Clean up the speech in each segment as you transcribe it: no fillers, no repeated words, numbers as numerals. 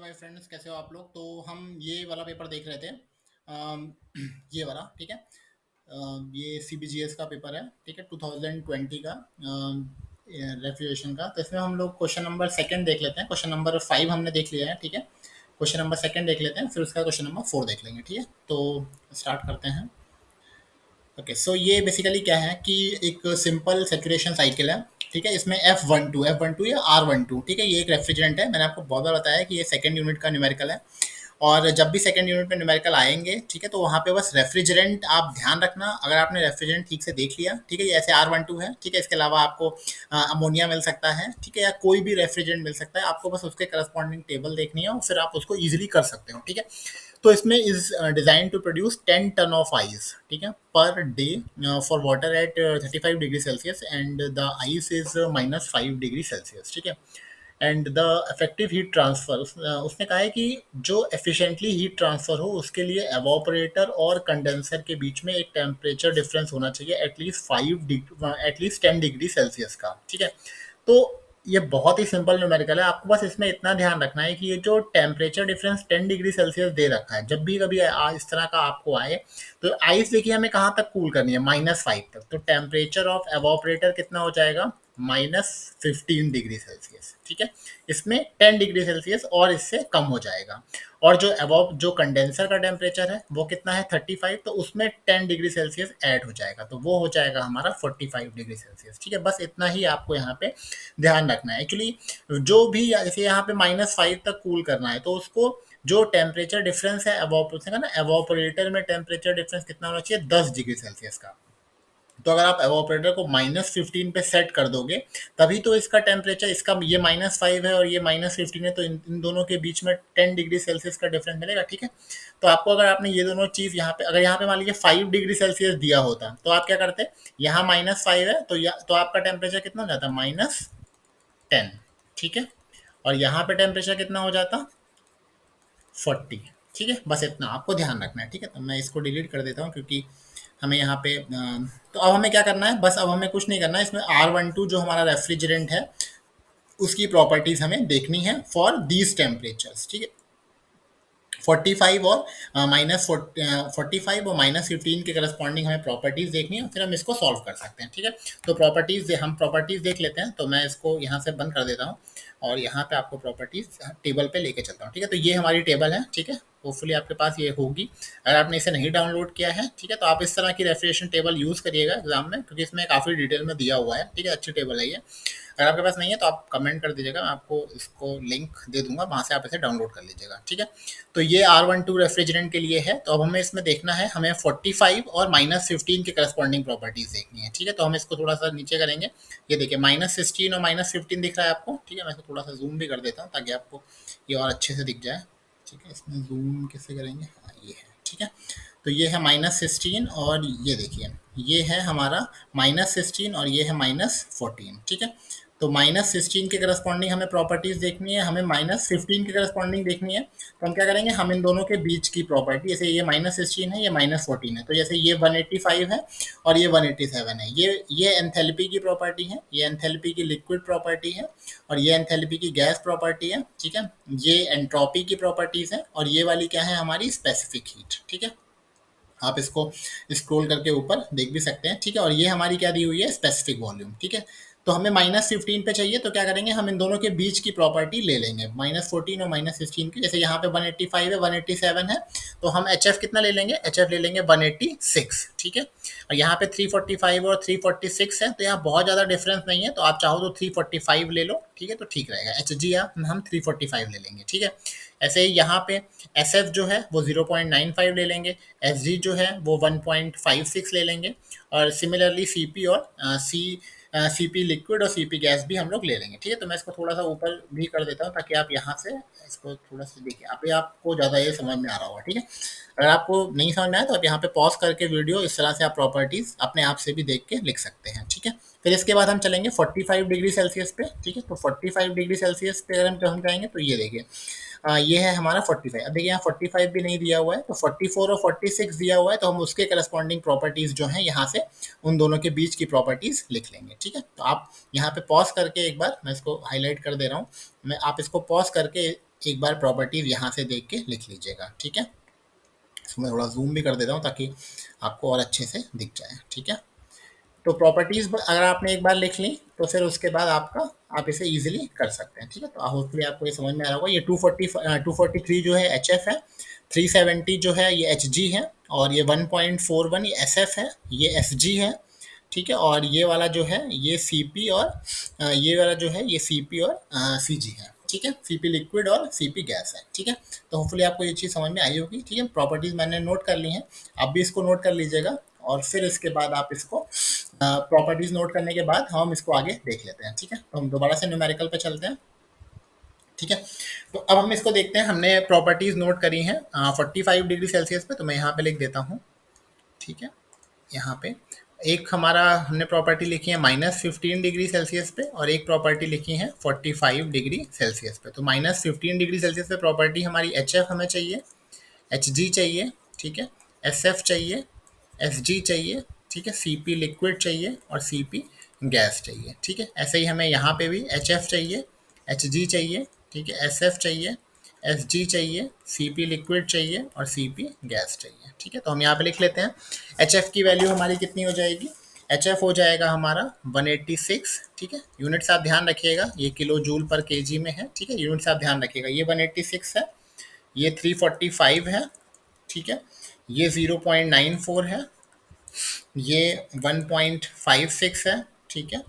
My friends, कैसे हो आप लोग। तो हम ये वाला पेपर देख रहे थे। ये वाला ठीक है। ये सीबीजीएस का पेपर है, ठीक है, 2020 का रेफ्रिजरेशन का। तो इसमें हम लोग क्वेश्चन नंबर सेकंड देख लेते हैं। क्वेश्चन नंबर 5 हमने देख लिया है, ठीक है। क्वेश्चन नंबर सेकंड देख लेते हैं, फिर उसका क्वेश्चन नंबर 4 देख लेंगे, ठीक है। तो स्टार्ट करते हैं। ओके, सो ये बेसिकली क्या है कि एक सिंपल सेचुरेशन साइकिल है, ठीक है। इसमें एफ वन टू या R12, ठीक है, ये एक रेफ्रिजरेंट है। मैंने आपको बहुत बार बताया कि ये सेकंड यूनिट का न्यूमेरिकल है। और जब भी सेकंड यूनिट में न्यूमेरिकल आएंगे, ठीक है, तो वहाँ पे बस रेफ्रिजरेंट आप ध्यान रखना। अगर आपने रेफ्रिजरेंट ठीक से देख लिया, ठीक है, ये ऐसे R12 है, ठीक है। इसके अलावा आपको अमोनिया मिल सकता है, ठीक है, या कोई भी रेफ्रिजरेंट मिल सकता है। आपको बस उसके करस्पॉन्डिंग टेबल देखनी है और फिर आप उसको ईजिली कर सकते हो, ठीक है। तो इसमें is design to produce 10 ton of ice, ठीक है, per day for water at 35 degree Celsius, and the ice is -5 degree Celsius, ठीक है। And the effective heat transfer, उसने कहा है कि जो एफिशिएंटली हीट ट्रांसफर हो उसके लिए एवापोरेटर और कंडेंसर के बीच में एक टेम्परेचर डिफरेंस होना चाहिए एटलीस्ट 10 डिग्री सेल्सियस का, ठीक है। तो ये बहुत ही सिंपल न्यूमेरिकल है। आपको बस इसमें इतना ध्यान रखना है कि ये जो टेम्परेचर डिफरेंस 10 डिग्री सेल्सियस दे रखा है, जब भी कभी इस तरह का आपको आए, तो आइस देखिए हमें कहाँ तक कूल करनी है, -5 तक। तो टेम्परेचर ऑफ एवापोरेटर कितना हो जाएगा, -15 डिग्री सेल्सियस, ठीक है। इसमें 10 डिग्री सेल्सियस और इससे कम हो जाएगा। और जो कंडेंसर का टेम्परेचर है वो कितना है, 35, तो उसमें 10 डिग्री सेल्सियस ऐड हो जाएगा, तो वो हो जाएगा हमारा 45 डिग्री सेल्सियस, ठीक है। बस इतना ही आपको यहाँ पे ध्यान रखना है। एक्चुअली जो भी जैसे यहाँ पे -5 तक कूल करना है, तो उसको जो टेम्परेचर डिफरेंस है एवोपरेशन का ना, एवोपरेटर में टेम्परेचर डिफरेंस कितना होना चाहिए, 10 डिग्री सेल्सियस का। तो अगर आप एवोपरेटर को -15 पे सेट कर दोगे, तभी तो इसका टेम्परेचर, इसका ये -5 है और ये -15 है, तो इन दोनों के बीच में 10 डिग्री सेल्सियस का डिफरेंस मिलेगा, ठीक है। तो आपको अगर आपने ये दोनों चीज़ यहाँ पे, अगर यहाँ पे मान लीजिए 5 डिग्री सेल्सियस दिया होता, तो आप क्या करते, यहाँ -5 है, तो आपका टेम्परेचर कितना हो जाता, -10, ठीक है। और यहाँ पे टेम्परेचर कितना हो जाता, 40, ठीक है। बस इतना आपको ध्यान रखना है, ठीक है। तो मैं इसको डिलीट कर देता हूँ, क्योंकि हमें यहाँ पे तो अब हमें क्या करना है, बस अब हमें कुछ नहीं करना है। इसमें R12 जो हमारा रेफ्रिजरेंट है, उसकी प्रॉपर्टीज हमें देखनी है फॉर दीज टेम्परेचर्स, ठीक है। 45 और -45 और -15 के करस्पॉन्डिंग हमें प्रॉपर्टीज देखनी है, फिर हम इसको सॉल्व कर सकते हैं, ठीक है। तो हम प्रॉपर्टीज देख लेते हैं। तो मैं इसको यहाँ से बंद कर देता हूँ और यहाँ पे आपको प्रॉपर्टीज टेबल पे लेके चलता हूँ, ठीक है। तो ये हमारी टेबल है, ठीक है। होपफुली आपके पास ये होगी। अगर आपने इसे नहीं डाउनलोड किया है, ठीक है, तो आप इस तरह की रेफ्रिजरेशन टेबल यूज़ करिएगा एग्जाम में, क्योंकि इसमें काफ़ी डिटेल में दिया हुआ है, ठीक है। अच्छी टेबल है ये। अगर आपके पास नहीं है तो आप कमेंट कर दीजिएगा, मैं आपको इसको लिंक दे दूंगा, वहाँ से आप इसे डाउनलोड कर लीजिएगा, ठीक है। तो ये R12 रेफ्रिजरेंट के लिए है। तो अब हमें इसमें देखना है, हमें 45 और -15 के करस्पॉन्डिंग प्रॉपर्टीज देखनी है, ठीक है। तो हम इसको थोड़ा सा नीचे करेंगे। ये देखिए -16 और -15 दिख रहा है आपको, ठीक है। मैं इसको थोड़ा सा जूम भी कर देता हूँ ताकि आपको ये और अच्छे से दिख जाए, ठीक है। इसमें जूम कैसे करेंगे, हाँ ये है, ठीक है। तो ये है -16 और ये देखिए ये है हमारा -16 और ये है -14, ठीक है। तो -16 के करस्पॉन्डिंग हमें प्रॉपर्टीज देखनी है, हमें -15 के करस्पॉन्डिंग देखनी है। तो हम क्या करेंगे, हम इन दोनों के बीच की प्रॉपर्टी, जैसे ये -16 है, ये -14 है, तो जैसे ये 185 है और ये 187 है, ये एंथैल्पी की प्रॉपर्टी है, ये एंथैल्पी की लिक्विड प्रॉपर्टी है, और ये एंथैल्पी की गैस प्रॉपर्टी है, ठीक है। ये एंट्रोपी की प्रॉपर्टीज है, और ये वाली क्या है, हमारी स्पेसिफिक हीट, ठीक है। आप इसको स्क्रॉल करके ऊपर देख भी सकते हैं, ठीक है। और ये हमारी क्या दी हुई है, स्पेसिफिक वॉल्यूम, ठीक है। तो हमें -15 पे चाहिए, तो क्या करेंगे, हम इन दोनों के बीच की प्रॉपर्टी ले लेंगे, -14 और -16 की। जैसे यहाँ पे 185 है, 187 है, तो हम एच एफ कितना ले लेंगे, एच एफ ले लेंगे 186, ठीक है। और यहाँ पे 345 और 346 है, तो यहाँ बहुत ज़्यादा डिफरेंस नहीं है, तो आप चाहो तो 345 ले लो, ठीक है, तो ठीक रहेगा। एच जी हम 345 ले लेंगे, ठीक है। ऐसे ही यहाँ पे एस एफ जो है वो 0.95 ले लेंगे, एस जी जो है वो 1.56 ले लेंगे, और सिमिलरली सी पी और सी पी लिक्विड और सी पी गैस भी हम लोग ले लेंगे, ठीक है। तो मैं इसको थोड़ा सा ऊपर भी कर देता हूँ ताकि आप यहाँ से इसको थोड़ा सा देखिए, अभी आपको ज़्यादा ये समझ में आ रहा होगा, ठीक है। अगर आपको नहीं समझ में आए तो आप यहाँ पे पॉज करके वीडियो, इस तरह से आप प्रॉपर्टीज अपने आप से भी देख के लिख सकते हैं, ठीक है। फिर इसके बाद हम चलेंगे 45 डिग्री सेल्सियस पे, ठीक है। तो 45 डिग्री सेल्सियस पे अगर हम जाएंगे, तो ये देखिए ये है हमारा 45। अब देखिए यहाँ 45 भी नहीं दिया हुआ है, तो 44 और 46 दिया हुआ है, तो हम उसके करस्पॉन्डिंग प्रॉपर्टीज जो हैं यहाँ से उन दोनों के बीच की प्रॉपर्टीज लिख लेंगे। ठीक है, तो आप यहाँ पे पॉज करके एक बार, मैं इसको हाईलाइट कर दे रहा हूँ, मैं आप इसको पॉज करके एक बार प्रॉपर्टीज यहाँ से देख के लिख लीजिएगा। ठीक है, इसको मैं थोड़ा जूम भी कर देता हूँ ताकि आपको और अच्छे से दिख जाए। ठीक है, तो प्रॉपर्टीज अगर आपने एक बार लिख ली तो फिर उसके बाद आप इसे इजीली कर सकते हैं। ठीक है, तो होपफुली आपको ये समझ में आ रहा होगा। ये 243 जो है एच एफ है, 370 जो है ये एच जी है, और ये 1.41 ये एस एफ है, ये एस जी है। ठीक है, और ये वाला जो है ये सी पी, और ये वाला जो है ये सी पी और सी जी है। ठीक है, सी पी लिक्विड और सी पी गैस है। ठीक है, तो होपफुली आपको ये चीज़ समझ में आई होगी। ठीक है, प्रॉपर्टीज मैंने नोट कर ली हैं, आप भी इसको नोट कर लीजिएगा, और फिर इसके बाद आप इसको प्रॉपर्टीज नोट करने के बाद हम इसको आगे देख लेते हैं। ठीक है, तो हम दोबारा से न्यूमेरिकल पे चलते हैं। ठीक है, तो अब हम इसको देखते हैं। हमने प्रॉपर्टीज नोट करी हैं 45 डिग्री सेल्सियस पे, तो मैं यहाँ पे लिख देता हूँ। ठीक है, यहाँ पे एक हमारा हमने प्रॉपर्टी लिखी है -15 डिग्री सेल्सियस पे, और एक प्रॉपर्टी लिखी है 45 डिग्री सेल्सियस पे। तो -15 डिग्री सेल्सियस पे प्रॉपर्टी हमारी एच एफ हमें चाहिए, एच जी चाहिए, ठीक है, एस एफ चाहिए, एस जी चाहिए, ठीक है, सी पी लिक्विड चाहिए, और सी पी गैस चाहिए। ठीक है, ऐसे ही हमें यहाँ पे भी एच एफ चाहिए, एच जी चाहिए, ठीक है, एस एफ चाहिए, एस जी चाहिए, सी पी लिक्विड चाहिए, और सी पी गैस चाहिए। ठीक है, तो हम यहाँ पे लिख लेते हैं। एच एफ की वैल्यू हमारी कितनी हो जाएगी? एच एफ हो जाएगा हमारा 186। ठीक है, यूनिट्स आप ध्यान रखिएगा, ये किलो जूल पर के जी में है। ठीक है, यूनिट्स आप ध्यान रखिएगा, ये 186 है, ये 345 है। ठीक है, ये 0.94 है, ये 1.56 है। ठीक है,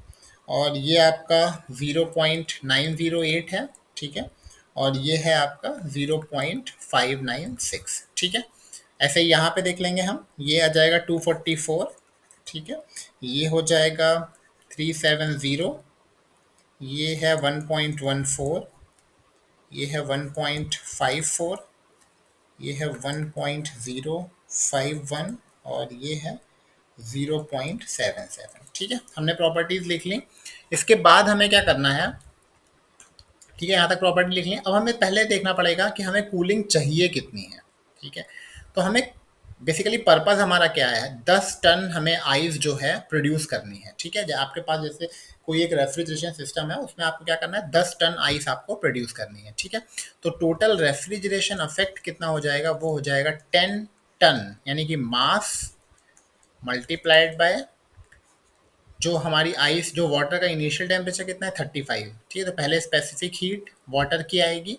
और ये आपका 0.908 है। ठीक है, और ये है आपका 0.596। ठीक है, ऐसे ही यहाँ पे देख लेंगे हम, ये आ जाएगा 244। ठीक है, ये हो जाएगा 370, ये है 1.14, ये है 1.54, ये है 1.051, और ये है 0.77। ठीक है, हमने प्रॉपर्टीज लिख ली। इसके बाद हमें क्या करना है? ठीक है, यहाँ तक प्रॉपर्टी लिख ली। अब हमें पहले देखना पड़ेगा कि हमें कूलिंग चाहिए कितनी है। ठीक है, तो हमें बेसिकली पर्पस हमारा क्या है? 10 टन हमें आइस जो है प्रोड्यूस करनी है। ठीक है, आपके पास जैसे कोई एक रेफ्रिजरेशन सिस्टम है, उसमें आपको क्या करना है? 10 टन आइस आपको प्रोड्यूस करनी है। ठीक है, तो टोटल रेफ्रिजरेशन इफेक्ट कितना हो जाएगा? वो हो जाएगा 10 टन, यानी कि मास मल्टीप्लाइड बाय जो हमारी आइस, जो वाटर का इनिशियल टेम्परेचर कितना है? 35। ठीक है, तो पहले स्पेसिफिक हीट वाटर की आएगी,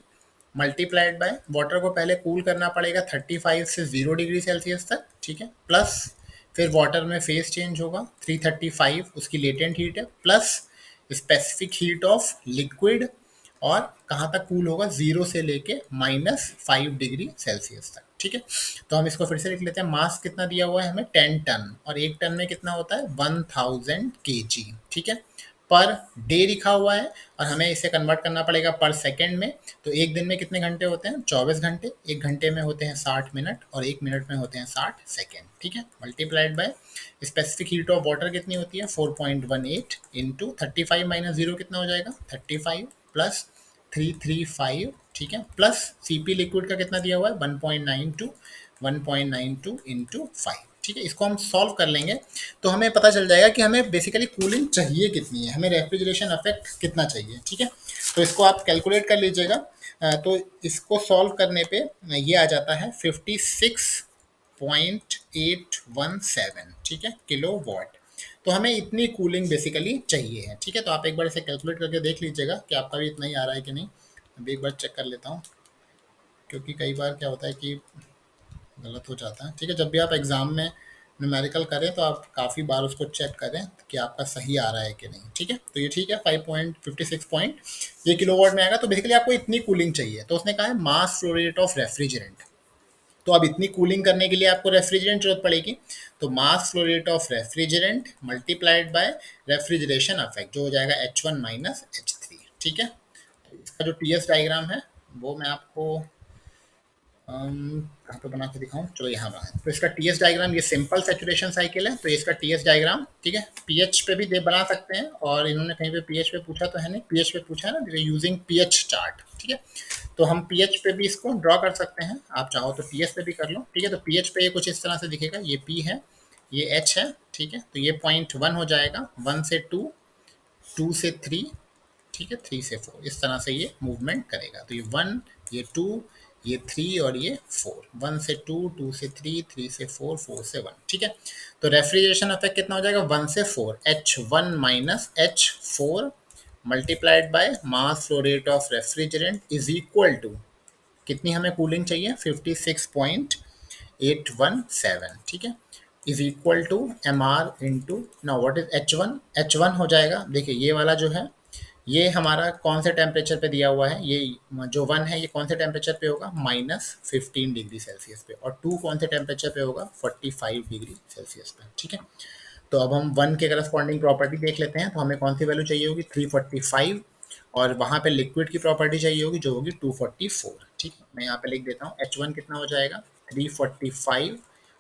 मल्टीप्लाइड बाय वाटर को पहले कूल करना पड़ेगा 35 से 0 डिग्री सेल्सियस तक। ठीक है, प्लस फिर वाटर में फेज चेंज होगा, 335 उसकी लेटेंट हीट है, plus specific heat of liquid, और कहाँ तक कूल होगा? 0 से लेके -5 डिग्री सेल्सियस तक। ठीक है, तो हम इसको फिर से लिख लेते हैं। मास कितना दिया हुआ है हमें? 10 टन, और एक टन में कितना होता है? 1000 kg। ठीक है, पर डे लिखा हुआ है, और हमें इसे कन्वर्ट करना पड़ेगा पर सेकंड में। तो एक दिन में कितने घंटे होते हैं? 24 घंटे। एक घंटे में होते हैं 60 मिनट, और एक मिनट में होते हैं 60 सेकेंड। ठीक है, multiplied by specific heat of water कितनी होती है? 4.18 इंटू 35 माइनस 0 कितना हो जाएगा? 35 प्लस 335। ठीक है, प्लस सीपी लिक्विड का कितना दिया हुआ है? 1.92, 1.92 इंटू 5। ठीक है, इसको हम सॉल्व कर लेंगे तो हमें पता चल जाएगा कि हमें बेसिकली कूलिंग चाहिए कितनी है, हमें रेफ्रिजरेशन इफेक्ट कितना चाहिए। ठीक है, तो इसको आप कैलकुलेट कर लीजिएगा। तो इसको सॉल्व करने पे ये आ जाता है 56.817। ठीक है, किलो वाट। तो हमें इतनी कूलिंग बेसिकली चाहिए है। ठीक है, तो आप एक बार इसे कैलकुलेट करके देख लीजिएगा कि आपका भी इतना ही आ रहा है कि नहीं। अभी एक बार चेक कर लेता हूँ, क्योंकि कई बार क्या होता है कि गलत हो जाता है। ठीक है, जब भी आप एग्ज़ाम में न्यूमेरिकल करें तो आप काफ़ी बार उसको चेक करें कि आपका सही आ रहा है कि नहीं। ठीक है, तो ये ठीक है, 5.56 पॉइंट ये किलोवाट में आएगा। तो बेसिकली आपको इतनी कूलिंग चाहिए, तो उसने कहा है मास फ्लो रेट ऑफ रेफ्रिजरेंट। तो अब इतनी कूलिंग करने के लिए आपको रेफ्रिजरेंट जरूरत पड़ेगी, तो mass flow rate of refrigerant multiplied by refrigeration effect, जो हो जाएगा H1 माइनस H3। ठीक है, इसका जो टी एस डायग्राम है वो मैं आपको कहाँ पे बना के दिखाऊं? चलो यहाँ बना है। तो इसका टी एस डायग्राम, ये सिंपल सेचुरेशन साइकिल है, तो इसका टी एस डायग्राम। ठीक है, पीएच पे भी दे बना सकते हैं, और इन्होंने कहीं पे पीएच पे पूछा तो है नहीं, पीएच पे पूछा है ना, यूजिंग पीएच चार्ट। ठीक है, तो हम पीएच पे भी इसको ड्रॉ कर सकते हैं, आप चाहो तो टीएस पे भी कर लो, ठीक है। तो पीएच पे ये कुछ इस तरह से दिखेगा, ये पी है, ये एच है, ठीक है। तो ये पॉइंट 1 हो जाएगा, 1 से 2, 2 से 3, ठीक है, 3 से 4, इस तरह से ये मूवमेंट करेगा। तो ये 1, ये 2, ये 3 और ये 4, 1 से 2, 2 से 3, 3 से 4, 4 से 1, ठीक है। तो रेफ्रिजरेशन इफेक्ट कितना हो जाएगा, 1 से 4, H1 minus H4 multiplied by mass flow rate of refrigerant is equal to, कितनी हमें कूलिंग चाहिए, 56.817, ठीक है, is equal to M R into, ना व्हाट इज H1, H1 हो जाएगा, देखिए ये वाला जो है ये हमारा कौन से टेम्परेचर पे दिया हुआ है, ये जो 1 है ये कौन से टेम्परेचर पे होगा, -15 डिग्री सेल्सियस पे, और 2 कौन से टेम्परेचर पे होगा, 45 डिग्री सेल्सियस पे, ठीक है। तो अब हम 1 के करस्पॉन्डिंग प्रॉपर्टी देख लेते हैं, तो हमें कौन सी वैल्यू चाहिए होगी, 345, और वहाँ पे लिक्विड की प्रॉपर्टी चाहिए होगी जो होगी 244, ठीक है। मैं यहाँ पे लिख देता हूँ, H1 कितना हो जाएगा, 345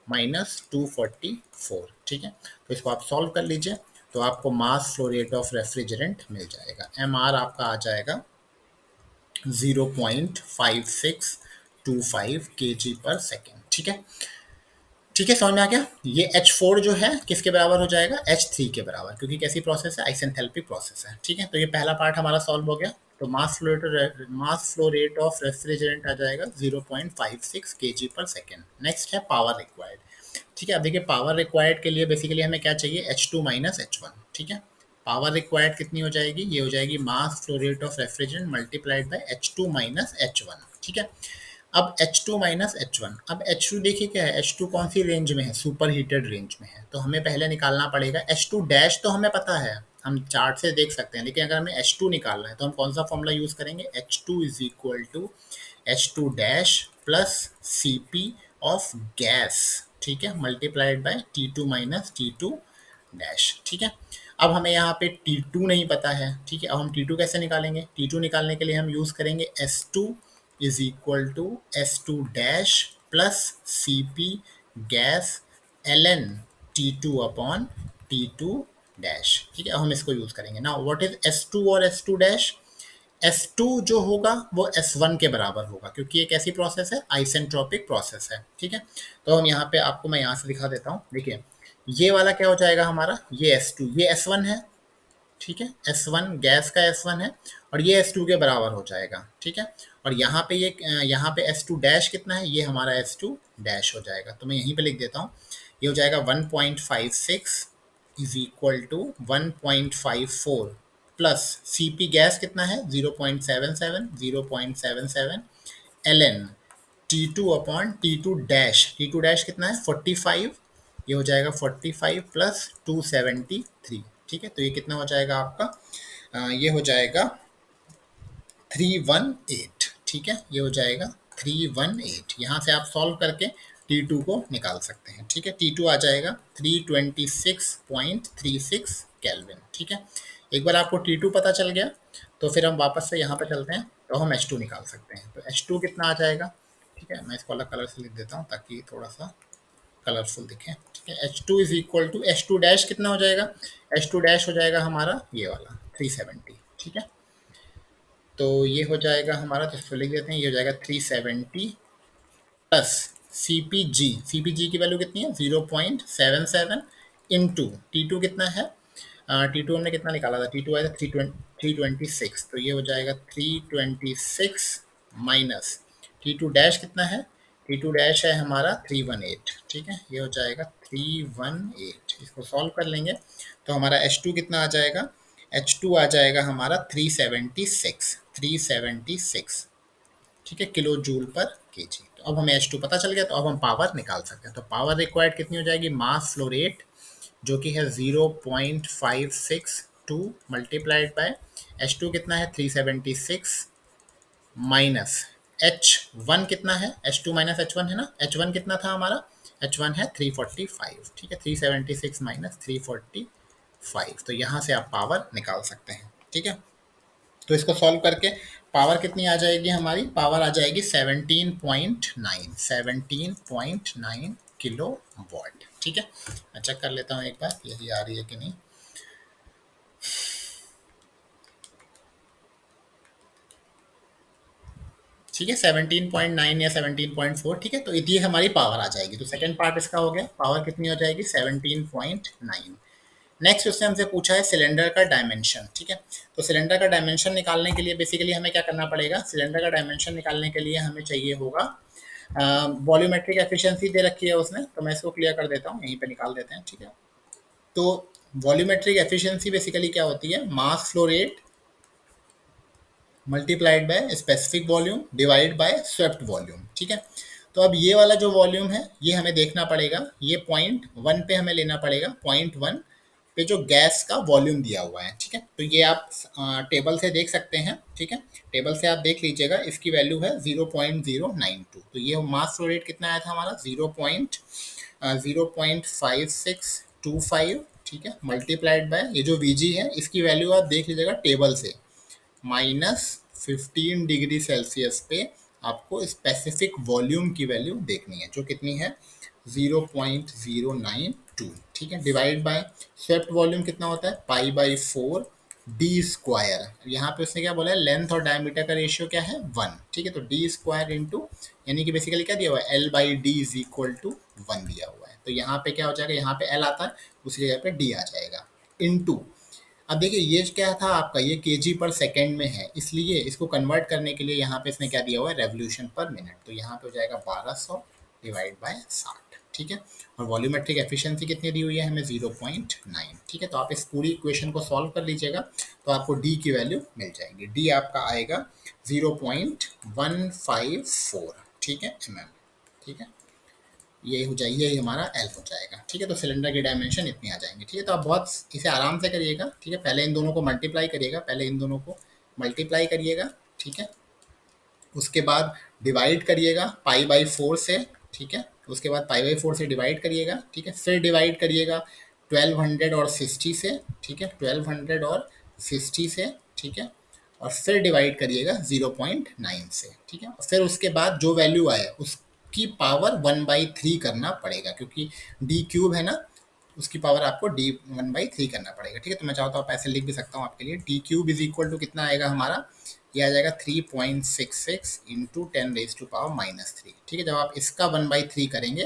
माइनस 244, ठीक है। तो इसको आप सॉल्व कर लीजिए, तो आपको mass flow rate of refrigerant मिल जाएगा, एम आर आपका आ जाएगा 0.5625 के जी पर सेकेंड, ठीक है। ठीक है, समझ में आ गया। ये H4 जो है किसके बराबर हो जाएगा, H3 के बराबर, क्योंकि कैसी प्रोसेस है, आइसेंथैल्पिक प्रोसेस है, ठीक है। तो ये पहला पार्ट हमारा सॉल्व हो गया। तो mass flow rate of refrigerant आ जाएगा 0.56 kg पर सेकेंड। नेक्स्ट है पावर रिक्वायर्ड, ठीक है। अब देखिए पावर रिक्वायर्ड के लिए बेसिकली हमें क्या चाहिए, H2 माइनस H1, ठीक है। पावर रिक्वायर्ड कितनी हो जाएगी, ये हो जाएगी मास flow rate of refrigerant multiplied by H2 minus H1, ठीक है। अब H2 माइनस H1, अब H2 देखिए क्या है, H2 कौन सी रेंज में है, सुपर हीटेड रेंज में है, तो हमें पहले निकालना पड़ेगा H2 डैश, तो हमें पता है, हम चार्ट से देख सकते हैं, लेकिन अगर हमें H2 निकालना है तो हम कौन सा फॉर्मूला यूज करेंगे, H2 is equal to H2 dash plus Cp of gas, ठीक है, multiplied by T2 minus T2 dash, ठीक है। अब हमें यहाँ पे T2 नहीं पता है, ठीक है। अब हम T2 कैसे निकालेंगे, T2 निकालने के लिए हम यूज करेंगे S2 is equal to S2 dash plus Cp gas ln T2 upon T2 dash, ठीक है। अब हम इसको यूज करेंगे ना, व्हाट इज S2 और S2 डैश, S2 जो होगा वो S1 के बराबर होगा, क्योंकि एक ऐसी प्रोसेस है, आइसेंट्रोपिक प्रोसेस है, ठीक है। तो हम यहाँ पे आपको मैं यहाँ से दिखा देता हूँ, देखिए ये वाला क्या हो जाएगा हमारा, ये S2, ये S1 है, ठीक है, S1 गैस का S1 है, और ये S2 के बराबर हो जाएगा, ठीक है। और यहाँ पे ये यहाँ पे S2 डैश कितना है, ये हमारा S2 डैश हो जाएगा, तो मैं यहीं पे लिख देता हूँ, ये हो जाएगा 1.56 is equal to 1.54 plus Cp gas कितना है, 0.77 ln T2 upon T2 dash, T2 dash कितना है 45, ये हो जाएगा 45 प्लस 273, ठीक है। तो ये कितना हो जाएगा आपका, ये हो जाएगा 318, ठीक है, ये हो जाएगा 318, यहाँ से आप सॉल्व करके T2 को निकाल सकते हैं, ठीक है। T2 आ जाएगा 326.36 केल्विन, ठीक है। एक बार आपको T2 पता चल गया तो फिर हम वापस से यहाँ पे चलते हैं, तो हम H2 निकाल सकते हैं। तो H2 कितना आ जाएगा, ठीक है, मैं इसको अलग कलर से लिख देता हूँ ताकि थोड़ा सा कलरफुल दिखे, ठीक है। H2 is equal to H2 dash कितना हो जाएगा, H2 डैश हो जाएगा हमारा ये वाला 370, ठीक है। तो ये हो जाएगा हमारा, तो इसको लिख देते हैं, ये हो जाएगा 370 प्लस सी पी जी की वैल्यू कितनी है 0.77 इंटू T2 कितना है, T2 हमने कितना निकाला था, T2 आया था 326, तो ये हो जाएगा 326 माइनस T2 डैश कितना है, T2 डैश है हमारा 318, ठीक है, ये हो जाएगा 318, इसको सॉल्व कर लेंगे तो हमारा H2 कितना आ जाएगा, H2 आ जाएगा हमारा 376, ठीक है, किलो जूल पर केजी। तो अब हमें H2 पता चल गया, तो अब हम पावर निकाल सकते हैं। तो पावर रिक्वायर्ड कितनी हो जाएगी, मास फ्लो रेट जो कि है 0.562 मल्टीप्लाइड बाय H2 कितना है 376 माइनस H1 कितना है, H2 माइनस H1 है ना, H1 कितना था हमारा, H1 है 345, ठीक है, 376 माइनस 345, तो यहाँ से आप पावर निकाल सकते हैं, ठीक है। तो इसको सॉल्व करके पावर कितनी आ जाएगी, हमारी पावर आ जाएगी 17.9 किलो वॉट, ठीक है। मैं चेक कर लेता हूँ एक बार यही आ रही है कि नहीं। ठीक है, 17.9 या 17.4, ठीक है। तो ये हमारी पावर आ जाएगी। तो सेकंड पार्ट इसका हो गया, पावर कितनी हो जाएगी 17.9। नेक्स्ट उसने हमसे पूछा है सिलेंडर का डायमेंशन, ठीक है। तो सिलेंडर का डायमेंशन निकालने के लिए बेसिकली हमें क्या करना पड़ेगा, सिलेंडर का डायमेंशन निकालने के लिए हमें चाहिए होगा वॉल्यूमेट्रिक एफिशिएंसी दे रखी है उसने, तो मैं इसको क्लियर कर देता हूँ, यहीं पे निकाल देते हैं, ठीक है। तो वॉल्यूमेट्रिक एफिशिएंसी बेसिकली क्या होती है, मास flow rate multiplied by specific volume divide by swept volume, ठीक है। तो अब ये वाला जो वॉल्यूम है ये हमें देखना पड़ेगा, ये पॉइंट वन पे हमें लेना पड़ेगा, पॉइंट वन पे जो गैस का वॉल्यूम दिया हुआ है, ठीक है। तो ये आप टेबल से देख सकते हैं, ठीक है। टेबल से आप देख लीजिएगा, इसकी वैल्यू है 0.092। तो ये मास फ्लो रेट कितना आया था हमारा 0.5625, ठीक है, मल्टीप्लाइड बाय ये जो वी जी है इसकी वैल्यू आप देख लीजिएगा टेबल से, -15 डिग्री सेल्सियस पे आपको स्पेसिफिक वॉल्यूम की वैल्यू देखनी है, जो कितनी है 0.092, ठीक है, डिवाइड बाय स्वेप्ट वॉल्यूम कितना होता है पाई/4 डी स्क्वायर। यहाँ पे उसने क्या बोला है, लेंथ और डायमीटर का रेशियो क्या है 1, ठीक है। तो डी स्क्वायर इंटू, यानी कि बेसिकली क्या दिया हुआ है L/D इज इक्वल टू 1 दिया हुआ है। तो यहाँ पे क्या हो जाएगा, यहाँ पे L आता है, उसी जगह पे D आ जाएगा, इंटू। अब देखिए ये क्या था आपका, ये केजी पर सेकंड में है, इसलिए इसको कन्वर्ट करने के लिए यहाँ पे इसने क्या दिया हुआ है रेवोल्यूशन पर मिनट। तो यहाँ पे हो जाएगा 1200 डिवाइड बाय 60, ठीक है। और वॉल्यूमेट्रिक एफिशिएंसी कितनी दी हुई है हमें 0.9, ठीक है। तो आप इस पूरी इक्वेशन को सॉल्व कर लीजिएगा, तो आपको डी की वैल्यू मिल जाएगी। डी आपका आएगा 0.154, ठीक है, mm, ठीक है। ये हो जाएगी, यही हमारा एल हो जाएगा, ठीक है। तो सिलेंडर की डायमेंशन इतनी आ जाएंगी, ठीक है। तो आप बहुत इसे आराम से करिएगा, ठीक है। पहले इन दोनों को मल्टीप्लाई करिएगा, पहले इन दोनों को मल्टीप्लाई करिएगा, ठीक है। उसके बाद डिवाइड करिएगा पाई/4 से, ठीक है। उसके बाद पाई/4 से डिवाइड करिएगा, ठीक है। फिर डिवाइड करिएगा 1200 और 60 से, ठीक है, 1200 और 60 से, ठीक है। और फिर डिवाइड करिएगा 0.9 से, ठीक है। और फिर उसके बाद जो वैल्यू आए उसकी पावर 1/3 करना पड़ेगा, क्योंकि डी क्यूब है ना, उसकी पावर आपको d1/3 करना पड़ेगा, ठीक है। तो मैं चाहता हूँ ऐसे लिख भी सकता हूँ आपके लिए, D cube is equal to कितना आएगा हमारा, ये आ जाएगा 3.66 इंटू 10⁻⁻3, ठीक है। जब आप इसका 1/3 करेंगे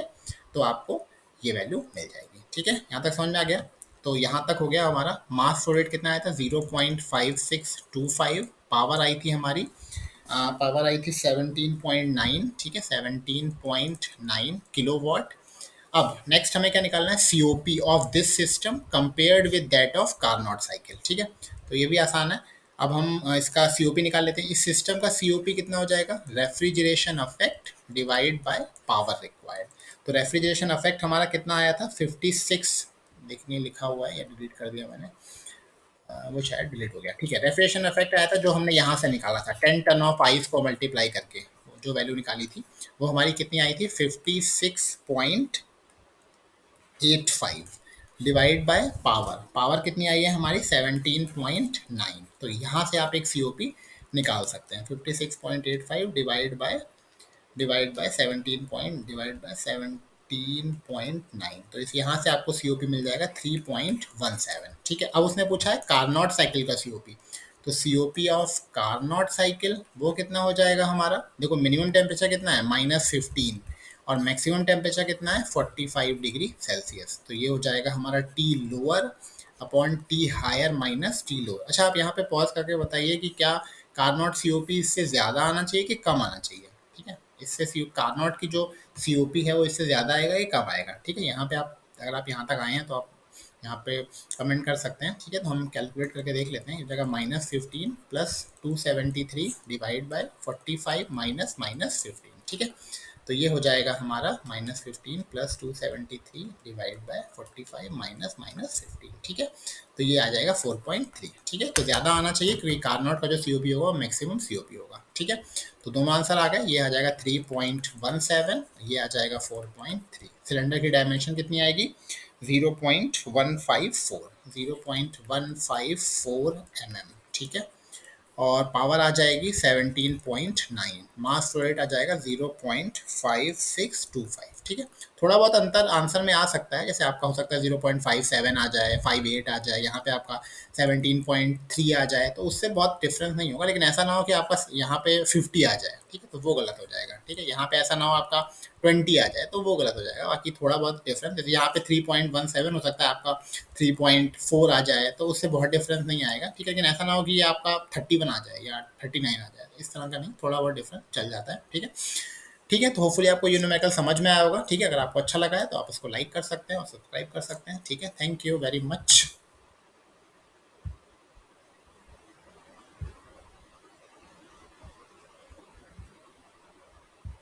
तो आपको ये वैल्यू मिल जाएगी, ठीक है। यहाँ तक समझ में आ गया। तो यहाँ तक हो गया हमारा। मास फ्लो रेट कितना आया था 0.5625, पावर आई थी हमारी, पावर आई थी 17.9, ठीक है, 17.9 किलोवाट। अब नेक्स्ट हमें क्या निकालना है, COP of this system compared with that of Carnot cycle, ठीक है। तो ये भी आसान है। अब हम इसका सीओपी निकाल लेते हैं। इस सिस्टम का सीओपी कितना हो जाएगा, refrigeration affect divide by power required. तो रेफ्रिजरेशन अफेक्ट हमारा कितना आया था 56, देखने लिखा हुआ है या डिलीट कर दिया मैंने, वो शायद डिलीट हो गया, ठीक है। रेफ्रिजरेशन इफेक्ट आया था जो हमने यहाँ से निकाला था, 10 टन ऑफ आइस को मल्टीप्लाई करके जो वैल्यू निकाली थी वो हमारी कितनी आई थी 56.85 डिवाइड बाय पावर, पावर कितनी आई है हमारी 17.9। तो यहाँ से आप एक सीओपी निकाल सकते हैं, 56.85 डिवाइड बाय 17.9। तो इस यहाँ से आपको सीओपी मिल जाएगा 3.17, ठीक है। अब उसने पूछा है कार्नोट साइकिल का सीओपी। तो सीओपी ऑफ कार्नोट साइकिल वो कितना हो जाएगा हमारा, देखो मिनिमम टेम्परेचर कितना है -15 और मैक्सिमम टेम्परेचर कितना है 45 डिग्री सेल्सियस। तो ये हो जाएगा हमारा T lower upon T higher minus T lower. अच्छा आप यहाँ पे पॉज करके बताइए कि क्या कार्नोट सीओपी इससे ज़्यादा आना चाहिए कि कम आना चाहिए, ठीक है। इससे सी कार्नोट की जो सीओपी है वो इससे ज़्यादा आएगा या कम आएगा, ठीक है। यहाँ पे आप अगर आप यहाँ तक आए हैं तो आप यहाँ पे कमेंट कर सकते हैं, ठीक है। तो हम कैलकुलेट करके देख लेते हैं। इस जगह -15 प्लस 273 डिवाइड बाय 45 माइनस -15, ठीक है। तो ये हो जाएगा हमारा -15 प्लस 273 डिवाइड बाय 45 माइनस -15, ठीक है। तो ये आ जाएगा 4.3, ठीक है। तो ज़्यादा आना चाहिए क्योंकि कार्नोट का जो सीओपी होगा वो मैक्सिमम सीओपी होगा, ठीक है। तो दोनों आंसर आ गए, ये आ जाएगा 3.17, ये आ जाएगा 4.3। सिलेंडर की डायमेंशन कितनी आएगी 0.154, 0.154 mm, ठीक है। और पावर आ जाएगी 17.9, मास फ्लो रेट आ जाएगा 0.5625, ठीक है। थोड़ा बहुत अंतर आंसर में आ सकता है, जैसे आपका हो सकता है 0.57 आ जाए, 58 आ जाए, यहाँ पे आपका 17.3 आ जाए, तो उससे बहुत डिफरेंस नहीं होगा। लेकिन ऐसा ना हो कि आपका यहाँ पे 50 आ जाए, ठीक है, तो वो गलत हो जाएगा। ठीक है, यहाँ पे ऐसा ना हो आपका 20 आ जाए, तो वो गलत हो जाएगा। बाकी थोड़ा बहुत डिफरेंस, जैसे यहाँ पे 3.17 हो सकता है, आपका 3.4 आ जाए, तो उससे बहुत डिफरेंस नहीं आएगा। ठीक है, लेकिन ऐसा ना हो कि ये आपका 31 आ जाए या 39 आ जाए, इस तरह का नहीं, थोड़ा बहुत डिफरेंस चल जाता है। ठीक है। ठीक है, तो होपफुली आपको ये न्यूमेरिकल समझ में आया होगा। ठीक है, अगर आपको अच्छा लगा है तो आप इसको लाइक कर सकते हैं और सब्सक्राइब कर सकते हैं। ठीक है, थैंक यू वेरी मच।